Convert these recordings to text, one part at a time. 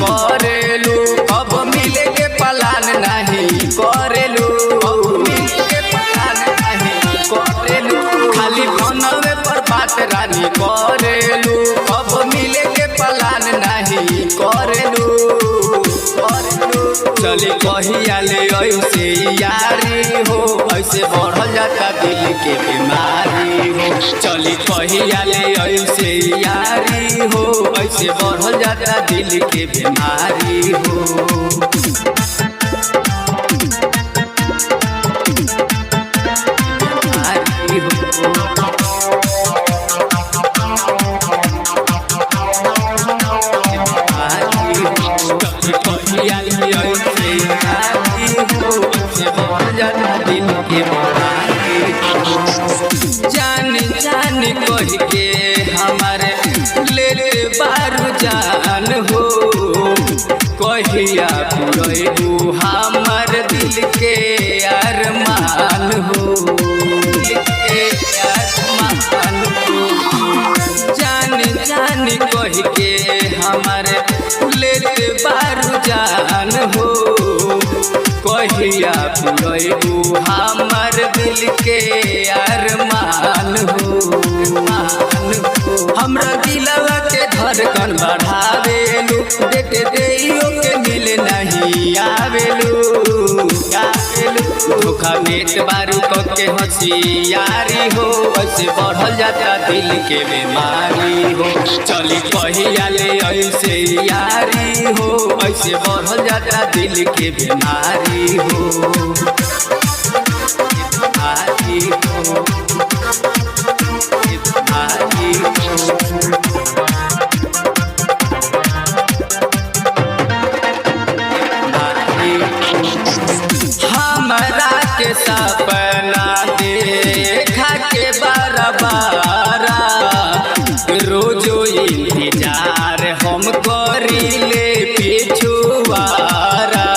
करेलू, अब मिले के प्लान नहीं करेलू, खाली फोनवे पर बात रानी करेलू, अब मिले के प्लान नहीं करेलू। चली कहिया ले ऐसे यारी हो, ऐसे बढ़ल जाता दिल के बीमारी हो। चली कहिया ले ऐसे यारी हो, ऐसे बढ़ल जाता दिल के बीमारी हो। जान जान कह के हमारे ले बारू जान हो, कहिया पुरैबू हमर दिल के अरमान हो, जान जान कह के हमारे ले बारू जान हो, कहिया पुरैबू हमर दिल के अरमान हो। हमरा दिलवा के धड़कन बढ़ावेलू, देख देइयो के मिल नहीं आवेलू। धोखा देत बारू के होशियारी हो, ऐसे बढ़ल जाता दिल के बीमारी हो। चली कहिया ले ऐसे यारी हो, ऐसे बढ़ल जाता दिल के बीमारी हो। हमरा के सपना देखा के बारा रोजो इंतजार हम करीले पिछुआरा।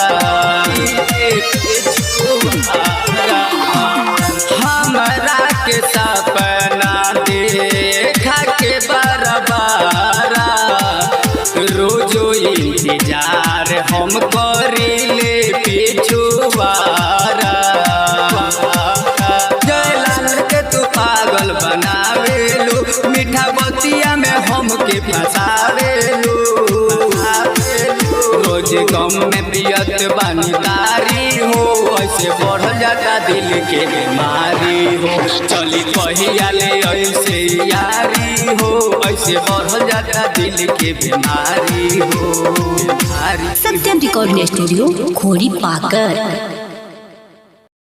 हमरा के सपना देखा के बारा रोजो इंतजार हम करीले पिछुआरा। जयलाल के तू पागल बनावेलू, मीठा बतिया में हमके फंसावेलू। रोज गम में पियत बानी तारी हो, ऐसे बढ़ल जाता दिल के बीमारी हो। चली कहिया ले ऐसे यारी हो, ऐसे बढ़ल जाता दिल के बीमारी हो। सत्यम रिकॉर्डिंग स्टूडियो खोरी पाकर।